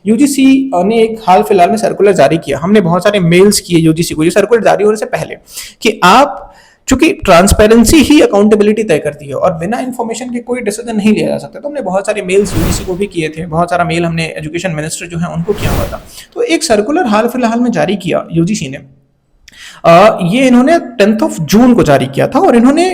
UGC ने एक हाल फिलहाल में सर्कुलर जारी किया, हमने बहुत सारे मेल्स किए यूजीसी को ये सर्कुलर जारी होने से पहले कि आप, चूंकि ट्रांसपेरेंसी ही अकाउंटेबिलिटी तय करती है और बिना इन्फॉर्मेशन के कोई डिसीजन नहीं लिया जा सकता, तो हमने बहुत सारे मेल्स यूजीसी को भी किए थे, बहुत सारा मेल हमने एजुकेशन मिनिस्टर जो है उनको किया हुआ था। तो एक सर्कुलर हाल फिलहाल में जारी किया यूजीसी ने, ये इन्होंने 10 जून को जारी किया था और इन्होंने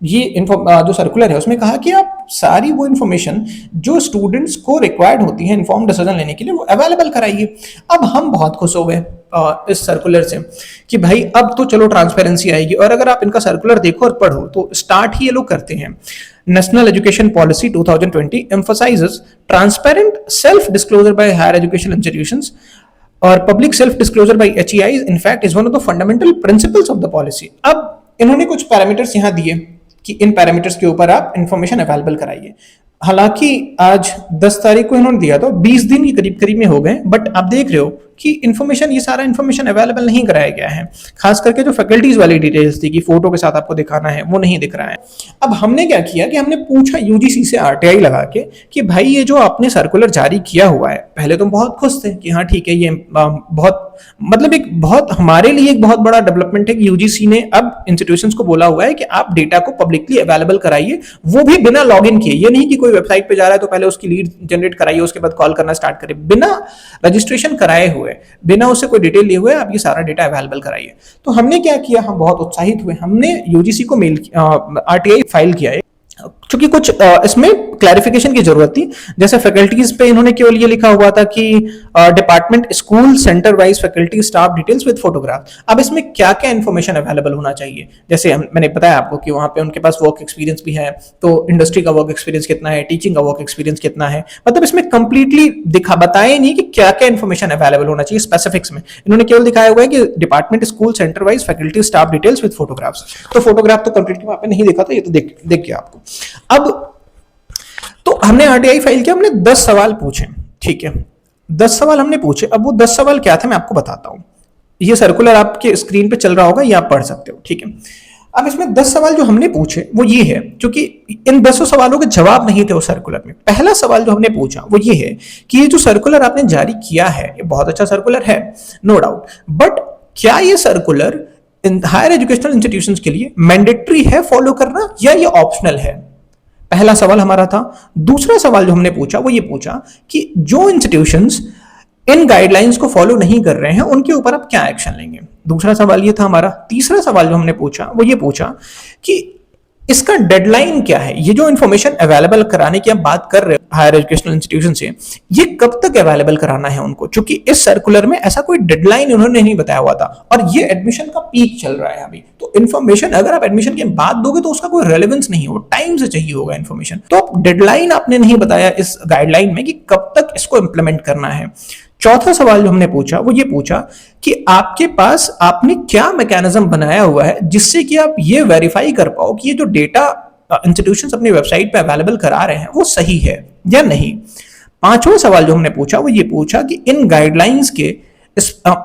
ये जो सर्कुलर है उसमें कहा कि आप सारी वो इन्फॉर्मेशन जो स्टूडेंट्स को रिक्वायर्ड होती है इन्फॉर्म डिसीजन लेने के लिए वो अवेलेबल कराइए। अब हम बहुत खुश हो गए इस सर्कुलर से कि भाई अब तो चलो ट्रांसपेरेंसी आएगी। और अगर आप इनका सर्कुलर देखो और पढ़ो तो स्टार्ट ही ये लोग करते हैं, national education policy 2020 emphasizes transparent self disclosure by higher education institutions और public self disclosure by HEI in fact is one of the fundamental principles of the policy। अब इन्होंने कुछ पैरामीटर्स यहां दिए कि इन पैरामीटर्स के ऊपर आप इंफॉर्मेशन अवेलेबल कराइए। हालांकि आज 10 तारीख को इन्होंने दिया, तो 20 दिन के करीब करीब में हो गए, बट आप देख रहे हो कि इन्फॉर्मेशन, ये सारा इन्फॉर्मेशन अवेलेबल नहीं कराया गया है। खास करके जो फैकल्टीज वाली डिटेल्स थी कि फोटो के साथ आपको दिखाना है, वो नहीं दिख रहा है। अब हमने क्या किया कि हमने पूछा यूजीसी से आरटीआई लगा के कि भाई ये जो आपने सर्कुलर जारी किया हुआ है, पहले तो बहुत खुश थे कि हाँ ठीक है, ये बहुत मतलब एक बहुत हमारे लिए एक बहुत बड़ा डेवलपमेंट है कि यूजीसी ने अब इंस्टीट्यूशंस को बोला हुआ है कि आप डेटा को पब्लिकली अवेलेबल कराइए, वो भी बिना लॉगिन किए। ये नहीं कि कोई वेबसाइट पे जा रहा है तो पहले उसकी लीड जनरेट कराइए, उसके बाद कॉल करना स्टार्ट करें, बिना रजिस्ट्रेशन कराए हुए, बिना उससे कोई डिटेल लिए हुए आप ये सारा डेटा अवेलेबल कराइए। तो हमने क्या किया, हम बहुत उत्साहित हुए, हमने यूजीसी को मेल आरटीआई फाइल किया है, क्योंकि कुछ इसमें क्लैरिफिकेशन की जरूरत थी। जैसे फैकल्टीज पे इन्होंने केवल ये लिखा हुआ था कि department school centre wise faculty staff details with photograph. अब इसमें क्या क्या इन्फॉर्मेशन अवेलेबल होना चाहिए, जैसे मैंने बताया आपको कि वहां पे उनके पास वर्क एक्सपीरियंस भी है, तो इंडस्ट्री का वर्क एक्सपीरियंस कितना है, टीचिंग का वर्क एक्सपीरियंस कितना है, मतलब इसमें कंप्लीटली बताया नहीं कि क्या क्या इन्फॉर्मेशन अवेलेबल होना चाहिए स्पेसिफिक्स में। इन्होंने केवल दिखाया हुआ है कि department school centre wise faculty staff details with photographs. तो फोटोग्राफ तो कंप्लीटली वहां पे नहीं दिखा था, ये तो देख गया आपको। अब तो हमने आरटीआई फाइल किया, हमने 10 सवाल पूछे, ठीक है, 10 सवाल हमने पूछे। अब वो 10 सवाल क्या थे मैं आपको बताता हूं, ये सर्कुलर आपके स्क्रीन पे चल रहा होगा, ये आप पढ़ सकते हो, ठीक है। अब इसमें 10 सवाल जो हमने पूछे वो ये है, क्योंकि इन 10 सवालों के जवाब नहीं थे उस सर्कुलर में। पहला सवाल जो हमने पूछा वो ये है कि ये जो सर्कुलर आपने जारी किया है, ये बहुत अच्छा सर्कुलर है, नो डाउट, बट क्या ये सर्कुलर हायर एजुकेशनल इंस्टीट्यूशंस के लिए मैंडेटरी है फॉलो करना या ये ऑप्शनल है? पहला सवाल हमारा था। दूसरा सवाल जो हमने पूछा वो ये पूछा कि जो इंस्टीट्यूशंस इन गाइडलाइंस को फॉलो नहीं कर रहे हैं उनके ऊपर आप क्या एक्शन लेंगे। दूसरा सवाल ये था हमारा। तीसरा सवाल जो हमने पूछा वो ये पूछा कि इसका डेडलाइन क्या है, ये जो इंफॉर्मेशन अवेलेबल कराने की आप बात कर रहे हो हायर एजुकेशनल इंस्टीट्यूशन से, ये कब तक अवेलेबल कराना है उनको, क्योंकि इस सर्कुलर में ऐसा कोई डेडलाइन उन्होंने नहीं बताया हुआ था और ये एडमिशन का पीक चल रहा है अभी। तो इन्फॉर्मेशन अगर आप एडमिशन के बाद दोगे तो उसका कोई रेलेवेंस नहीं हो, टाइम से चाहिए होगा इन्फॉर्मेशन। तो आप डेडलाइन आपने नहीं बताया इस गाइडलाइन में कि कब तक इसको इंप्लीमेंट करना है। चौथा सवाल जो हमने पूछा वो ये पूछा कि आपके पास आपने क्या मैकेनिज्म बनाया हुआ है जिससे कि आप ये वेरीफाई कर पाओ कि ये जो डेटा इंस्टीट्यूशंस अपनी वेबसाइट पे अवेलेबल करा रहे हैं वो सही है या नहीं। पांचवा सवाल जो हमने पूछा वो ये पूछा कि इन गाइडलाइंस के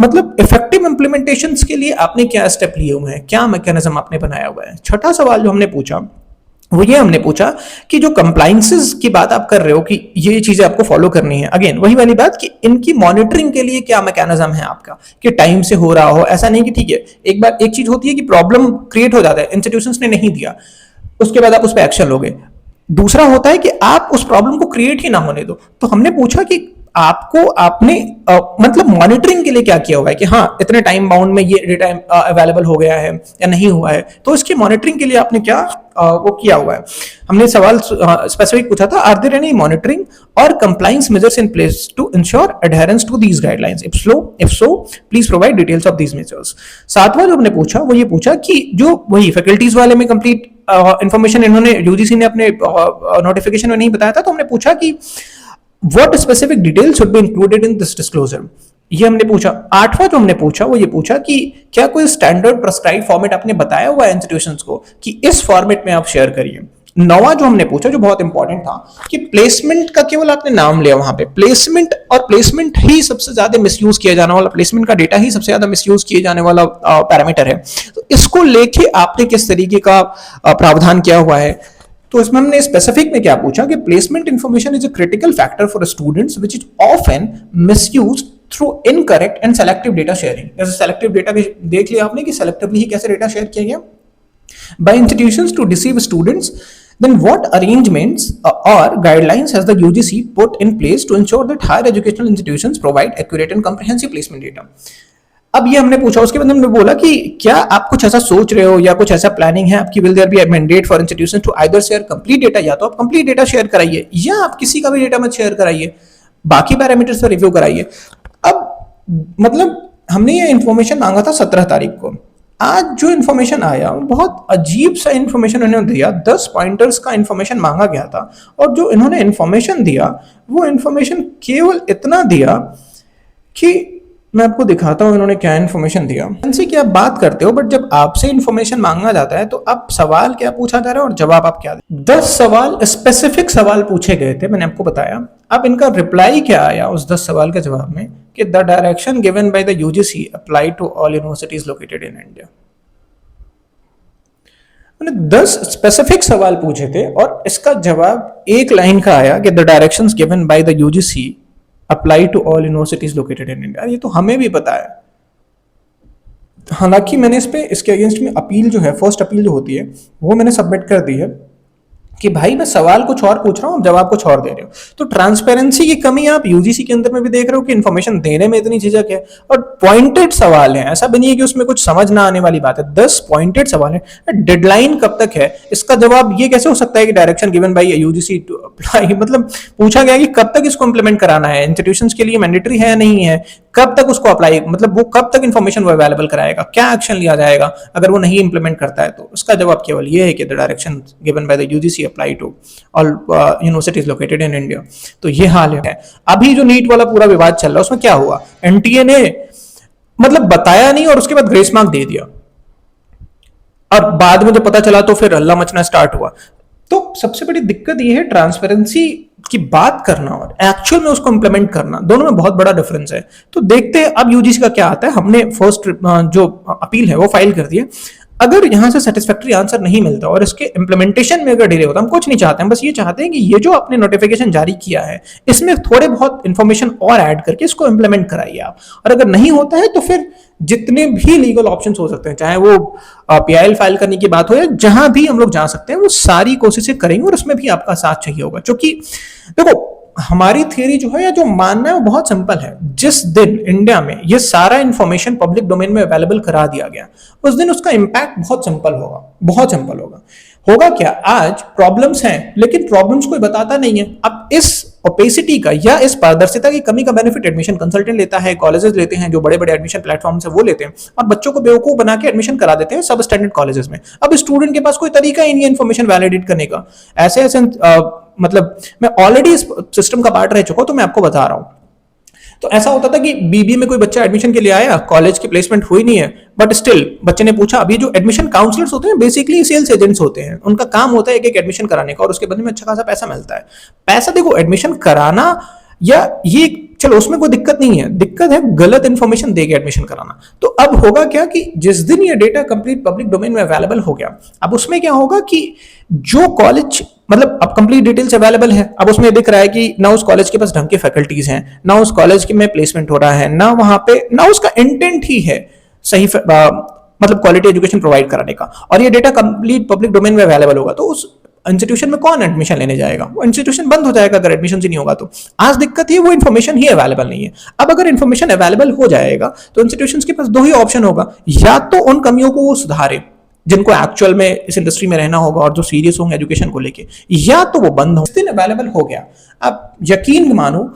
मतलब इफेक्टिव इंप्लीमेंटेशन के लिए आपने क्या स्टेप लिए हुए हैं, क्या मैकेनिज्म आपने बनाया हुआ है। छठा सवाल जो हमने पूछा वो ये हमने पूछा कि जो कंप्लायंसेस की बात आप कर रहे हो कि ये चीजें आपको फॉलो करनी है, अगेन वही वाली बात कि इनकी मॉनिटरिंग के लिए क्या मैकेनिज्म है आपका कि टाइम से हो रहा हो। ऐसा नहीं कि ठीक है एक बार एक चीज होती है कि प्रॉब्लम क्रिएट हो जाता है, इंस्टीट्यूशंस ने नहीं दिया, उसके बाद आप उस पर एक्शन लोगे। दूसरा होता है कि आप उस प्रॉब्लम को क्रिएट ही ना होने दो। तो हमने पूछा कि आपने मतलब मॉनिटरिंग के लिए क्या किया हुआ है कि हाँ इतने टाइम बाउंड में ये डेटा अवेलेबल हो गया है या नहीं हुआ है, तो इसकी मॉनिटरिंग के लिए आपने क्या वो किया हुआ है। हमने सवाल स्पेसिफिक पूछा था, आर देयर एनी मॉनिटरिंग और compliance measures in place to ensure adherence to these guidelines, if so please provide details of these measures. सातवां जो हमने पूछा वो ये पूछा कि जो वही फैकल्टीज वाले में कंप्लीट इंफॉर्मेशन इन्होंने यूजीसी ने अपने नोटिफिकेशन में नहीं बताया था, तो हमने पूछा कि What specific details should be included in this disclosure? ये हमने पूछा। आठवां जो हमने पूछा वो ये पूछा कि क्या कोई स्टैंडर्ड प्रेस्क्राइब फॉर्मेट आपने बताया हुआ है इंस्टीट्यूशंस को कि इस फॉर्मेट में आप शेयर करिए। नौवां जो हमने पूछा जो बहुत इंपॉर्टेंट था कि प्लेसमेंट का केवल आपने नाम लिया वहां पे, प्लेसमेंट और प्लेसमेंट ही सबसे ज्यादा मिसयूज किया जाने वाला, प्लेसमेंट का डेटा ही सबसे ज्यादा मिसयूज किए जाने वाला पैरामीटर है। तो इसको लेके आपने किस तरीके का प्रावधान किया हुआ है। तो इसमें हमने स्पेसिफिक में क्या पूछा कि placement information is a critical factor for students which is often misused through incorrect and selective data sharing. जैसे सेलेक्टिव डेटा देख लिया आपने कि सेलेक्टिवली ही कैसे डेटा शेयर किया गया by institutions to deceive students, then what arrangements or guidelines has the UGC put in place to ensure that higher educational institutions provide accurate and comprehensive placement data? अब ये हमने पूछा, उसके बाद हमने बोला कि क्या आप कुछ ऐसा सोच रहे हो या कुछ ऐसा प्लानिंग है आपकी, will there be a mandate for institutions to either share complete data, या तो आप कंप्लीट डेटा शेयर कराइए या आप किसी का भी डेटा मत शेयर कराइए, बाकी पैरामीटर्स पर रिव्यू कराइए। अब मतलब हमने ये इंफॉर्मेशन मांगा था 17 तारीख को, आज जो इन्फॉर्मेशन आया बहुत अजीब सा इन्फॉर्मेशन उन्होंने दिया। 10 पॉइंटर्स का इन्फॉर्मेशन मांगा गया था और जो इन्होंने इन्फॉर्मेशन दिया वो इन्फॉर्मेशन केवल इतना दिया कि मैं आपको दिखाता हूं इन्होंने क्या इन्फॉर्मेशन दिया। एनसी की आप बात करते हो, बट जब आपसे इन्फॉर्मेशन मांगा जाता है तो अब सवाल क्या पूछा जा रहा है और जवाब आप क्या दें। 10 सवाल स्पेसिफिक सवाल पूछे गए थे, मैंने आपको बताया। अब इनका रिप्लाई क्या आया उस 10 सवाल के जवाब में कि the direction given by the UGC apply to all universities located in India. मैंने 10 स्पेसिफिक सवाल पूछे थे और इसका जवाब एक लाइन का आया कि the directions given by the UGC apply to all universities located in India. ये तो हमें भी पता है, हालांकि मैंने इस पे इसके अगेंस्ट में अपील जो है, फर्स्ट अपील जो होती है वो मैंने सबमिट कर दी है कि भाई मैं सवाल कुछ और पूछ रहा हूं, जवाब कुछ और दे रहे हो। तो ट्रांसपेरेंसी की कमी आप यूजीसी के अंदर में भी देख रहे हो कि इन्फॉर्मेशन देने में इतनी झिझक है, और पॉइंटेड सवाल है, ऐसा भी नहीं है कि उसमें कुछ समझ ना आने वाली बात है। 10 पॉइंटेड सवाल है। डेडलाइन कब तक है, इसका जवाब ये कैसे हो सकता है कि direction given by UGC to apply, मतलब पूछा गया कि कब तक इसको इंप्लीमेंट कराना है, इंस्टीट्यूशंस के लिए मैंडेटरी है या नहीं है, कब तक उसको अप्लाई, मतलब वो कब तक इन्फॉर्मेशन वो अवेलेबल कराएगा, क्या एक्शन लिया जाएगा अगर वो नहीं इंप्लीमेंट करता है। तो उसका जवाब केवल ये है कि the direction given by the UGC apply to all universities located in India. तो ये हाल है। अभी जो नीट वाला पूरा विवाद चल रहा है उसमें क्या हुआ, एनटीए ने मतलब बताया नहीं और उसके बाद ग्रेस मार्क दे दिया, और बाद में जब पता चला तो फिर हल्ला मचना स्टार्ट हुआ। तो सबसे बड़ी दिक्कत ये है ट्रांसपेरेंसी की बात करना और एक्चुअल में उसको इंप्लीमेंट करना, दोनों में बहुत बड़ा डिफरेंस है। तो देखते हैं अब यूजीसी का क्या आता है। हमने फर्स्ट जो अपील है वो फाइल कर दी है। अगर यहां से सेटिस्फैक्टरी आंसर नहीं मिलता और इसके इंप्लीमेंटेशन में अगर डिले होता, हम कुछ नहीं चाहते, हम बस ये चाहते हैं कि ये जो आपने नोटिफिकेशन जारी किया है इसमें थोड़े बहुत इंफॉर्मेशन और ऐड करके इसको इंप्लीमेंट कराइए आप। और अगर नहीं होता है तो फिर जितने भी लीगल ऑप्शंस हो सकते हैं, चाहे वो पीआईएल फाइल करने की बात हो या जहां भी हम लोग जा सकते हैं, वो सारी कोशिशें करेंगे और उसमें भी आपका साथ चाहिए होगा। क्योंकि देखो हमारी थियरी जो है या जो मानना है वो बहुत सिंपल है। जिस दिन इंडिया में ये सारा इंफॉर्मेशन पब्लिक डोमेन में अवेलेबल करा दिया गया उस दिन उसका इंपैक्ट बहुत सिंपल होगा, बहुत सिंपल होगा। होगा क्या, आज प्रॉब्लम्स हैं लेकिन प्रॉब्लम्स कोई बताता नहीं है। अब इस ओपेसिटी का या इस पारदर्शिता की कमी का बेनिफिट एडमिशन कंसल्टेंट लेता है, कॉलेजेस लेते हैं, जो बड़े बड़े एडमिशन प्लेटफॉर्म्स है वो लेते हैं और बच्चों को बेवकूफ बना के एडमिशन करा देते हैं सब स्टैंडर्ड कॉलेजेस में। अब स्टूडेंट के पास कोई तरीका ही नहीं है इन्फॉर्मेशन वैलिडेट करने का। ऐसे ऐसे मतलब मैं ऑलरेडी इस सिस्टम का पार्ट रह चुका हूं तो मैं आपको बता रहा हूं। तो ऐसा होता था कि बीबीए में कोई बच्चा एडमिशन के लिए आया, कॉलेज की प्लेसमेंट हुई नहीं है, बट स्टिल बच्चे ने पूछा। अभी जो एडमिशन काउंसलर्स होते हैं बेसिकली सेल्स एजेंट्स होते हैं, उनका काम होता है एक एक एडमिशन कराने का और उसके बदले में अच्छा खासा पैसा मिलता है। पैसा देखो एडमिशन कराना या ये चलो उसमें कोई दिक्कत नहीं है, दिक्कत है गलत इंफॉर्मेशन देके एडमिशन कराना। तो अब होगा क्या कि जिस दिन ये डेटा कंप्लीट पब्लिक डोमेन में अवेलेबल हो गया, अब उसमें क्या होगा कि जो कॉलेज मतलब अब कंप्लीट डिटेल्स अवेलेबल है, अब उसमें दिख रहा है कि ना उस कॉलेज के पास ढंग के फैकल्टीज हैं, ना उस कॉलेज के में प्लेसमेंट हो रहा है, ना वहां पे ना उसका इंटेंट ही है सही मतलब क्वालिटी एजुकेशन प्रोवाइड कराने का। और ये डेटा कंप्लीट पब्लिक डोमेन में अवेलेबल होगा तो उस इंस्टीट्यूशन में कौन एडमिशन लेने जाएगा, वो इंस्टीट्यूशन बंद हो जाएगा अगर एडमिशन ही नहीं होगा तो। आज दिक्कत ये वो इन्फॉर्मेशन ही अवेलेबल नहीं है। अब अगर इन्फॉर्मेशन अवेलेबल हो जाएगा तो इंस्टीट्यूशंस के पास दो ही ऑप्शन होगा, या तो उन कमियों को वो सुधारे जिनको एक्चुअल में इस इंडस्ट्री में रहना होगा और जो सीरियस होंगे एजुकेशन को लेके, या तो वो बंद हो। इस दिन अवेलेबल हो गया, अब यकीन मानो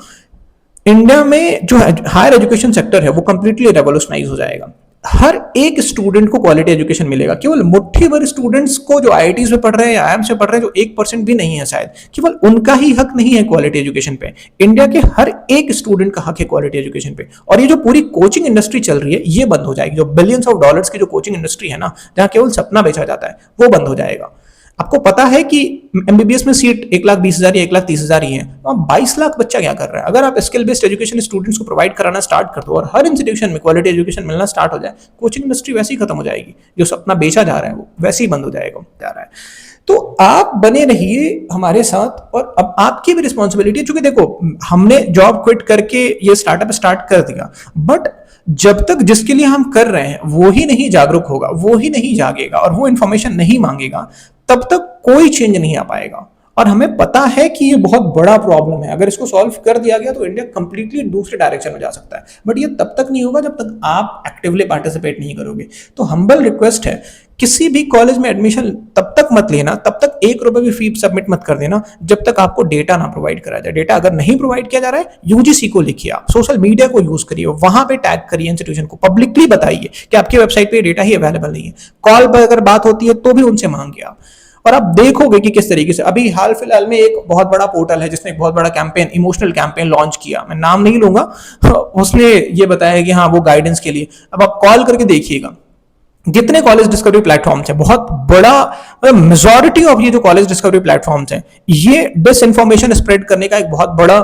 इंडिया में जो हायर एजुकेशन सेक्टर है वो कंप्लीटली रेवोल्यूशनाइज हो जाएगा। हर एक स्टूडेंट को क्वालिटी एजुकेशन मिलेगा। केवल मुट्ठी भर स्टूडेंट्स को जो आईआईटीज में पढ़ रहे हैं या आईआईएम्स में पढ़ रहे हैं, जो 1% भी नहीं है शायद, केवल उनका ही हक नहीं है क्वालिटी एजुकेशन पे। इंडिया के हर एक स्टूडेंट का हक है क्वालिटी एजुकेशन पे। और ये जो पूरी कोचिंग इंडस्ट्री चल रही है ये बंद हो जाएगी। जो बिलियंस ऑफ डॉलर्स की जो कोचिंग इंडस्ट्री है ना, जहां केवल सपना बेचा जाता है, वो बंद हो जाएगा। आपको पता है कि एमबीबीएस में सीट 1,20,000 या 1,30,000 ही है, वहां 22 लाख बच्चा क्या कर रहा है। अगर आप स्किल बेस्ड एजुकेशन स्टूडेंट्स को प्रोवाइड कराना स्टार्ट कर दो और हर इंस्टीट्यूशन में क्वालिटी एजुकेशन मिलना स्टार्ट हो जाए, कोचिंग इंडस्ट्री वैसे ही खत्म हो जाएगी। जो सपना बेचा जा रहा है वो वैसे ही बंद हो जाएगा जा रहा है। तो आप बने रहिए हमारे साथ, और अब आपकी भी रिस्पॉन्सिबिलिटी है, क्योंकि देखो हमने जॉब क्विट करके ये स्टार्टअप स्टार्ट कर दिया, बट जब तक जिसके लिए हम कर रहे हैं वो ही नहीं जागरूक होगा, वो ही नहीं जागेगा और वो इंफॉर्मेशन नहीं मांगेगा, तब तक कोई चेंज नहीं आ पाएगा। और हमें पता है कि ये बहुत बड़ा प्रॉब्लम है, अगर इसको सॉल्व कर दिया गया तो इंडिया कंप्लीटली दूसरे डायरेक्शन में जा सकता है, बट ये तब तक नहीं होगा जब तक आप एक्टिवली पार्टिसिपेट नहीं करोगे। तो हम्बल रिक्वेस्ट है, किसी भी कॉलेज में एडमिशन तब तक मत लेना, तब तक 1 रुपए भी फी सबमिट मत कर देना जब तक आपको डेटा ना प्रोवाइड करा जाए। डेटा अगर नहीं प्रोवाइड किया जा रहा है, यूजीसी को लिखिए, आप सोशल मीडिया को यूज करिए, वहां पे टैग करिए इंस्टीट्यूशन को, पब्लिकली बताइए कि आपकी वेबसाइट पे डेटा ही अवेलेबल नहीं है। कॉल पर अगर बात होती है तो भी उनसे मांगिए आप, और आप देखोगे कि किस तरीके से अभी हाल फिलहाल में एक बहुत बड़ा पोर्टल है जिसने एक बहुत बड़ा कैंपेन, इमोशनल कैंपेन लॉन्च किया, मैं नाम नहीं लूंगा, उसने ये बताया कि हाँ वो गाइडेंस के लिए। अब आप कॉल करके देखिएगा जितने कॉलेज डिस्कवरी प्लेटफॉर्म्स हैं, बहुत बड़ा मेजॉरिटी ऑफ ये जो कॉलेज डिस्कवरी प्लेटफॉर्म्स हैं, ये डिसइंफॉर्मेशन स्प्रेड करने का एक बहुत बड़ा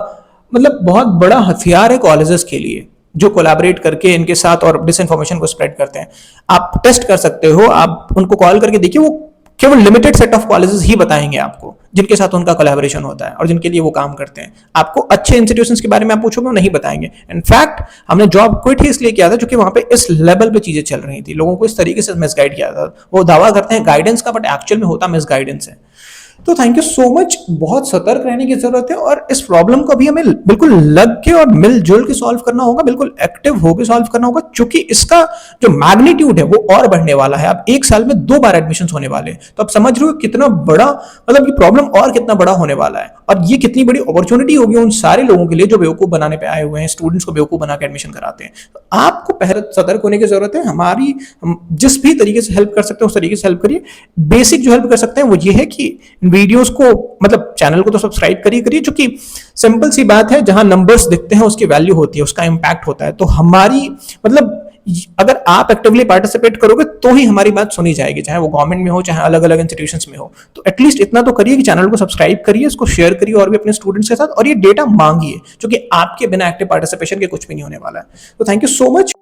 बहुत बड़ा हथियार है कॉलेजेस के लिए, जो कोलैबोरेट करके इनके साथ और डिसइंफॉर्मेशन को स्प्रेड करते हैं। आप टेस्ट कर सकते हो, आप उनको कॉल करके देखिए, वो केवल लिमिटेड सेट ऑफ कॉलेजेस ही बताएंगे आपको जिनके साथ उनका कोलैबोरेशन होता है और जिनके लिए वो काम करते हैं। आपको अच्छे इंस्टीट्यूशंस के बारे में आप पूछोगे वो नहीं बताएंगे। इनफैक्ट हमने जॉब क्विट ही इसलिए किया था क्योंकि वहां पे इस लेवल पे चीजें चल रही थी, लोगों को इस तरीके से मिसगाइड किया था। वो दावा करते हैं गाइडेंस का, बट एक्चुअल में होता मिसगाइडेंस है। तो थैंक यू सो मच, बहुत सतर्क रहने की जरूरत है, और इस प्रॉब्लम को भी हमें बिल्कुल लग के और मिलजुल के सॉल्व करना होगा, बिल्कुल एक्टिव होकर सॉल्व करना होगा, क्योंकि इसका जो मैग्नीट्यूड है वो और बढ़ने वाला है। अब 1 साल में 2 बार एडमिशन होने वाले हैं, तो आप समझ रहे हो कितना बड़ा, ये प्रॉब्लम और कितना बड़ा होने वाला है, और ये कितनी बड़ी अपॉर्चुनिटी होगी उन सारे लोगों के लिए जो बेवकूफ बनाने पे आए हुए हैं, स्टूडेंट्स को बेवकूफ बना के एडमिशन कराते हैं। तो आपको पहले सतर्क होने की जरूरत है। हमारी जिस भी तरीके से हेल्प कर सकते हैं उस तरीके से हेल्प करिए। बेसिक जो हेल्प कर सकते हैं वो ये है कि वीडियोस को, चैनल को तो सब्सक्राइब करिए, क्योंकि सिंपल सी बात है, जहां नंबर्स दिखते हैं उसकी वैल्यू होती है, उसका इंपैक्ट होता है। तो हमारी अगर आप एक्टिवली पार्टिसिपेट करोगे तो ही हमारी बात सुनी जाएगी, चाहे वो गवर्नमेंट में हो चाहे अलग अलग इंस्टीट्यूशंस में हो। तो एटलीस्ट इतना तो करिए कि चैनल को सब्सक्राइब करिए, इसको शेयर करिए और भी अपने स्टूडेंट्स के साथ, और ये डेटा मांगिए, क्योंकि आपके बिना एक्टिव पार्टिसिपेशन के कुछ भी नहीं होने वाला है। तो थैंक यू सो मच।